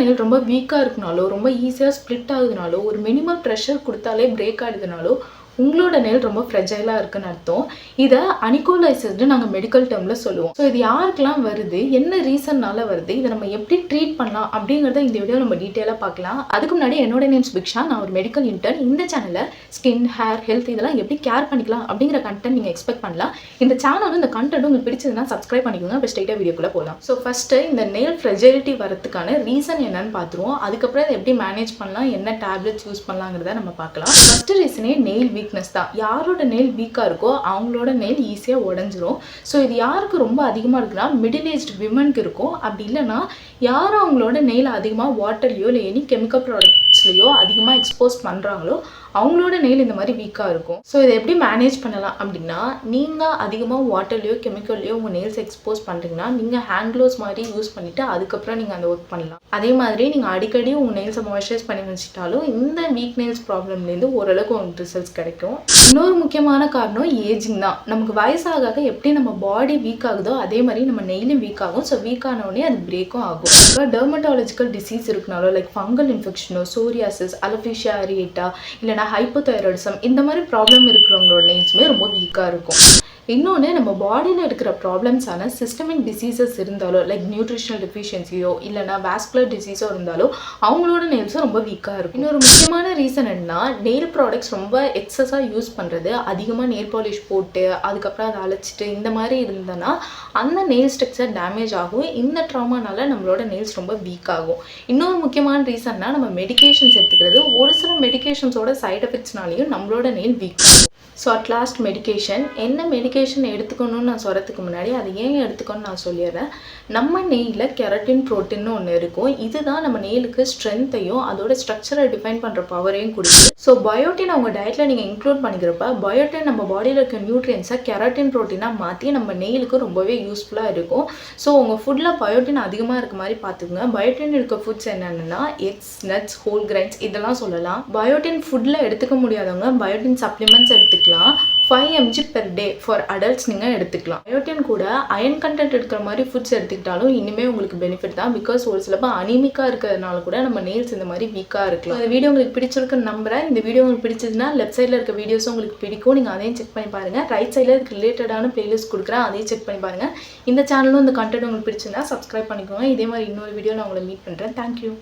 Nail ரொம்ப வீக்காக இருக்குனாலோ, ரொம்ப ஈஸியாக ஸ்ப்ளிட் ஆகுதுனாலோ, ஒரு மினிமம் ப்ரெஷர் கொடுத்தாலே பிரேக் ஆகிடுதுனாலோ உங்களோட நெயில் ரொம்ப ஃப்ரெஜைலாக இருக்குன்னு அர்த்தம். இதை அனிகோலைசிஸ்ன்னு நாங்கள் மெடிக்கல் டேர்மில் சொல்லுவோம். ஸோ இது யாருக்கெல்லாம் வருது, என்ன ரீசன்னால வருது, இதை நம்ம எப்படி ட்ரீட் பண்ணலாம் அப்படிங்கிறத இந்த வீடியோ நம்ம டீட்டெயிலாக பார்க்கலாம். அதுக்கு முன்னாடி என்னோட நேம்ஸ் பிக்ஷா, நான் ஒரு மெடிக்கல் இன்டர்ன். இந்த சேனலில் ஸ்கின், ஹேர், ஹெல்த் இதெல்லாம் எப்படி கேர் பண்ணிக்கலாம் அப்படிங்கிற கண்டென்ட் நீங்கள் எக்ஸ்பெக்ட் பண்ணலாம். இந்த சேனலும் இந்த கண்டென்ட் உங்களுக்கு பிடிச்சதுன்னா சப்ஸ்கிரைப் பண்ணிக்கோங்க. இப்போ ஸ்ட்ரைட்டாக வீடியோக்குள்ளே போகலாம். ஸோ ஃபஸ்ட்டு இந்த நெயில் ஃப்ரெஜைலிட்டி வரதுக்கான ரீசன் என்னன்னு பார்த்துருவோம். அதுக்கப்புறம் இதை எப்படி மேனேஜ் பண்ணலாம், என்ன டேப்லெட்ஸ் யூஸ் பண்ணலாங்கிறத நம்ம பார்க்கலாம். ஃபஸ்ட்டு ரீசனே நெயில் வீக்னஸ் தான். யாரோட நெயில் வீக்காக இருக்கோ அவங்களோட நெயில் ஈஸியாக உடஞ்சிரும். ஸோ இது யாருக்கு ரொம்ப அதிகமாக இருக்குன்னா மிடில் ஏஜ்டு விமனுக்கு இருக்கும். அப்படி இல்லைன்னா யாரும் அவங்களோட நெயில் அதிகமாக வாட்டர்லையோ இல்லை எனி கெமிக்கல் ப்ராடக்ட்ஸ்லையோ அதிகமாக எக்ஸ்போஸ் பண்ணுறாங்களோ அவங்களோட நெயில் இந்த மாதிரி வீக்காக இருக்கும். ஸோ இதை எப்படி மேனேஜ் பண்ணலாம் அப்படின்னா, நீங்கள் அதிகமாக வாட்டர்லையோ கெமிக்கல்லையோ உங்கள் நெயில்ஸ் எக்ஸ்போஸ் பண்ணுறீங்கன்னா நீங்கள் ஹேண்ட் க்ளோவ்ஸ் மாதிரி யூஸ் பண்ணிவிட்டு அதுக்கப்புறம் நீங்கள் அந்த ஒர்க் பண்ணலாம். அதே மாதிரி நீங்கள் அடிக்கடி உங்கள் நெயில்ஸை மாய்ஸ்சரைஸ் பண்ணி வச்சுட்டாலும் இந்த வீக் நெயில்ஸ் ப்ராப்ளம்லேருந்து ஓரளவுக்கு உங்களுக்கு ரிசல்ட்ஸ் கிடைக்கும். இன்னொரு முக்கியமான காரணம் ஏஜிங் தான். நமக்கு வயசாக எப்படி நம்ம பாடி வீக் ஆகுதோ அதே மாதிரி நம்ம நெயிலும் வீக் ஆகும். ஸோ வீக் ஆனோடனே அது பிரேக்கும் ஆகும். இப்போ டெர்மட்டாலஜிக்கல் டிசீஸ் இருக்குனாலோ லைக் ஃபங்கல் இன்ஃபெக்ஷனோ, சோரியாசிஸ், அலோபேஷியா அரியேட்டா இல்லைனா ஹைப்போதைராய்டிசம் இந்த மாதிரி ப்ராப்ளம் இருக்கிறவங்களோட நெயில்ஸுமே ரொம்ப வீக்காக இருக்கும். இன்னொன்று, நம்ம பாடியில் இருக்கிற ப்ராப்ளம்ஸான சிஸ்டமிக் டிசீசஸ் இருந்தாலோ லைக் நியூட்ரிஷனல் டெஃபிஷியன்சியோ இல்லைனா வாஸ்குலர் டிசீஸோ இருந்தாலோ அவங்களோட நெயில்ஸும் ரொம்ப வீக்காக இருக்கும். இன்னொரு முக்கியமான ரீசன் என்னன்னா, நெயில் ப்ராடக்ட்ஸ் ரொம்ப எக்ஸஸாக யூஸ் பண்ணுறது, அதிகமாக நெயில் பாலிஷ் போட்டு அதுக்கப்புறம் அதை அழைச்சிட்டு இந்த மாதிரி இருந்ததுன்னா அந்த நெயில் ஸ்ட்ரக்சர் டேமேஜ் ஆகும். இந்த ட்ராமானால நம்மளோட நெயில்ஸ் ரொம்ப வீக் ஆகும். இன்னொரு முக்கியமான ரீசன்னா நம்ம மெடிகேஷன்ஸ் எடுத்துக்கிறது. ஒரு சில மெடிகேஷன்ஸோட சைட் எஃபெக்ட்ஸ்னாலையும் நம்மளோட நெயில் வீக் ஆகும். So at last medication. என்ன மெடிகேஷன் எடுத்துக்கணும்னு நான் சொல்கிறதுக்கு முன்னாடி அதை ஏன் எடுத்துக்கணும்னு நான் சொல்லிடுறேன். நம்ம நெயிலில் கெரட்டின் ப்ரோட்டீன்னு ஒன்று இருக்கும். இதுதான் நம்ம நெயிலுக்கு ஸ்ட்ரென்த்தையும் அதோட ஸ்ட்ரக்சரை டிஃபைன் பண்ணுற பவரையும் கொடுக்குது. ஸோ பயோட்டின் அவங்க டயட்டில் நீங்கள் இன்க்ளூட் பண்ணிக்கிறப்ப பயோட்டின் நம்ம பாடியில் இருக்க நியூட்ரியன்ஸை கெரட்டின் ப்ரோட்டீனாக மாற்றி நம்ம நெயிலுக்கு ரொம்பவே யூஸ்ஃபுல்லாக இருக்கும். ஸோ உங்கள் ஃபுட்டில் பயோட்டின் அதிகமாக இருக்க மாதிரி பார்த்துக்குங்க. பயோட்டின் இருக்க ஃபுட்ஸ் என்னென்னா எக்ஸ், நட்ஸ், ஹோல் கிரைன்ஸ் இதெல்லாம் சொல்லலாம். பயோட்டின் ஃபுட்டில் எடுத்துக்க முடியாதவங்க பயோட்டின் சப்ளிமெண்ட்ஸ் எடுத்துக்கலாம். 5 mg per day for adults நீங்கள் எடுத்துக்கலாம். பயோட்டின் கூட அயன் கண்டென்ட் இருக்கிற மாதிரி ஃபுட்ஸ் எடுத்துக்கிட்டாலும் இனிமேல் உங்களுக்கு பெனிஃபிட் தான். பிகாஸ் ஒரு சிலப்போ அனிமிக்காக இருக்கிறதுனால கூட நம்ம நெயில்ஸ் இந்த மாதிரி வீக்காக இருக்கலாம். இந்த வீடியோ உங்களுக்கு பிடிச்சிருக்குன்னு நம்புறேன். இந்த வீடியோ உங்களுக்கு பிடிச்சதுன்னா லெஃப்ட் சைடில் இருக்க வீடியோஸும் உங்களுக்கு பிடிக்கும். நீங்கள் அதையும் செக் பண்ணி பாருங்கள். ரைட் சைடில் இதுக்கு ரிலேட்டடான பிளேலிஸ்ட் கொடுக்குறேன், அதையும் செக் பண்ணி பாருங்கள். இந்த சேனலும் இந்த கண்டென்ட் உங்களுக்கு பிடிச்சிருந்தா சப்ஸ்கிரைப் பண்ணிக்கோங்க. இதே மாதிரி இன்னொரு வீடியோ நான் உங்களை மீட் பண்ணுறேன். தேங்க்யூ.